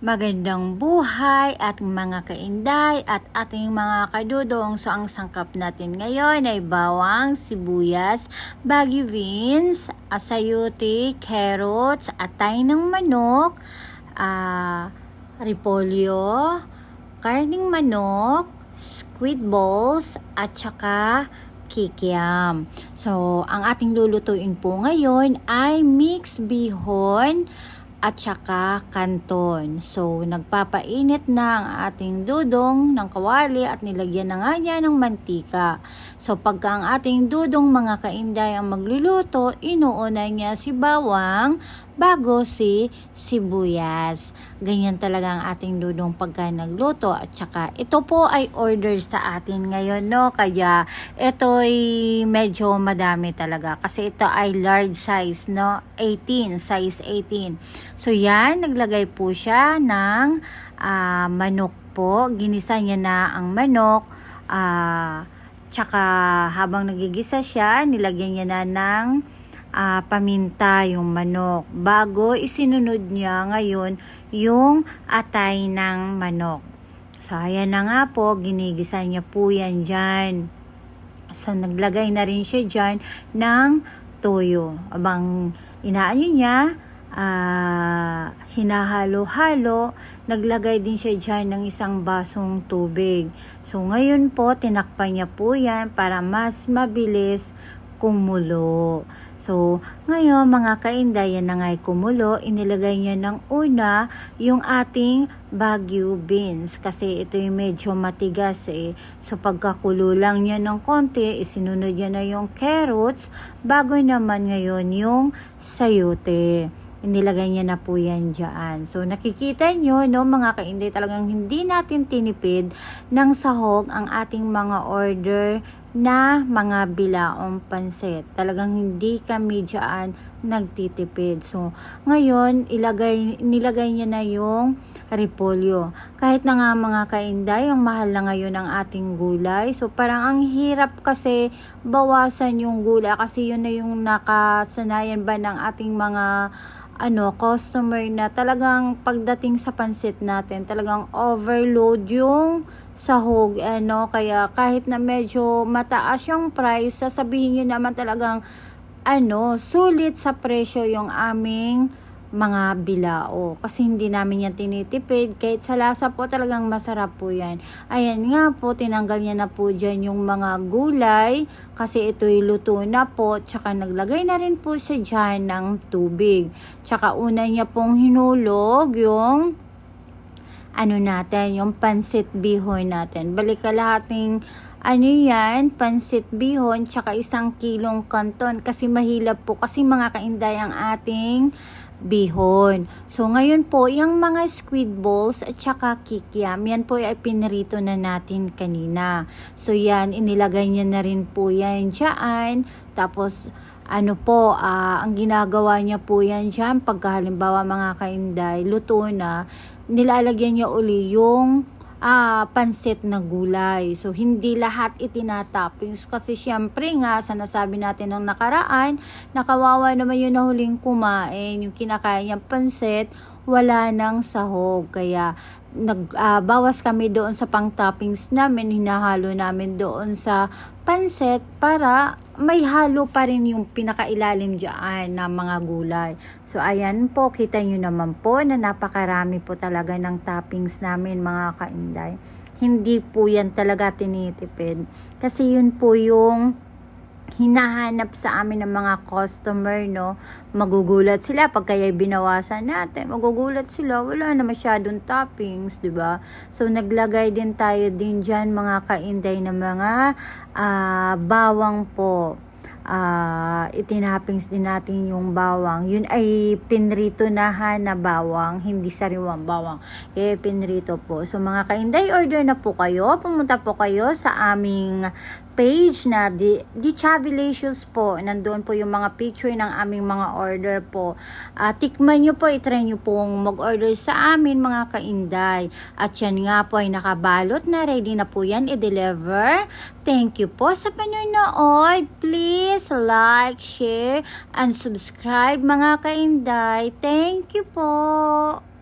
Magandang buhay at mga kainday at ating mga kadudong. So ang sangkap natin ngayon ay bawang, sibuyas, bagyo beans, asayuti, carrots, atay ng manok, repolyo, karning manok, squid balls, at saka kikiam. So ang ating lulutuin po ngayon ay mixed bihon at saka kanton. So, nagpapainit na ang ating dudong ng kawali at nilagyan na nga niya ng mantika. So, pagka ang ating dudong mga kainday ang magluluto, inuuna niya si bawang bago si sibuyas. Ganyan talaga ang ating dudong pagka nagluto. At saka, ito po ay order sa atin ngayon, no? Kaya, ito ay medyo madami talaga. Kasi ito ay large size, no? 18, size 18. So yan, naglagay po siya ng manok po. Ginisa niya na ang manok. Tsaka habang nagigisa siya, nilagyan niya na ng paminta yung manok. Bago isinunod niya ngayon yung atay ng manok. So ayan na nga po, ginigisa niya po yan dyan. So naglagay na rin siya dyan ng toyo. Abang inaano niya, hinahalo-halo, naglagay din siya dyan ng isang basong tubig. So ngayon po, tinakpan niya po yan para mas mabilis kumulo. So ngayon mga kainday, yan na nga'y kumulo, inilagay niya ng una yung ating bagyo beans kasi ito yung medyo matigas eh. So pagkakulo lang niya ng konti, isinunod niya na yung carrots bago naman ngayon yung sayote. Inilagay niya na po yan dyan. So, nakikita nyo, no, mga kainday, talagang hindi natin tinipid ng sahog ang ating mga order na mga bilaong pansit. Talagang hindi kami dyan nagtitipid. So, ngayon, nilagay niya na yung repolyo. Kahit na nga mga kainday, ang mahal na ngayon ang ating gulay. So, parang ang hirap kasi bawasan yung gulay kasi yun na yung nakasanayan ba ng ating mga customer na talagang pagdating sa pansit natin, talagang overload yung sahog, kaya kahit na medyo mataas yung price, sasabihin nyo naman talagang, sulit sa presyo yung aming mga bilao. Kasi hindi namin yan tinitipid. Kahit sa lasa po talagang masarap po yan. Ayan nga po, tinanggal niya na po dyan yung mga gulay. Kasi ito'y luto na po. Tsaka naglagay na rin po siya dyan ng tubig. Tsaka una niya pong hinulog yung yung pansit bihon natin. Balik kalahating pansit bihon, tsaka 1 kilong kanton. Kasi mahilap po. Kasi mga kainday ang ating bihon. So, ngayon po, yung mga squid balls at saka kikiam, yan po ay pinirito na natin kanina. So, yan, inilagay niya na rin po yan dyan. Tapos, ang ginagawa niya po yan dyan, pagka halimbawa mga kainday, luto na, nilalagyan niya uli yung pansit na gulay. So, hindi lahat itinatoppings kasi syempre nga, sa nasabi natin ng nakaraan, nakawawa naman yung nahuling kumain, yung kinakain niyang pansit, wala nang sahog. Kaya, bawas kami doon sa pang-toppings namin, hinahalo namin doon sa pansit para may halo pa rin yung pinakailalim dyan na mga gulay. So, ayan po, kita nyo naman po na napakarami po talaga ng toppings namin mga kainday. Hindi po yan talaga tinitipid. Kasi yun po yung hinahanap sa amin ng mga customer, no? Magugulat sila pag kaya binawasan natin. Magugulat sila, wala na masyadong toppings, di ba? So, naglagay din tayo din dyan mga kainday na mga bawang po. Itinappings din natin yung bawang. Yun ay pinrito na bawang, hindi sariwang bawang. Kaya pinrito po. So mga kainday, order na po kayo. Pumunta po kayo sa aming page na The Chavilicious po. Nandoon po yung mga picture ng aming mga order po. Tikman nyo po, itry nyo pong mag-order sa amin mga kainday. At yan nga po ay nakabalot na, ready na po yan i-deliver. Thank you po sa panonood. Please like, share, and subscribe mga kainday. Thank you po.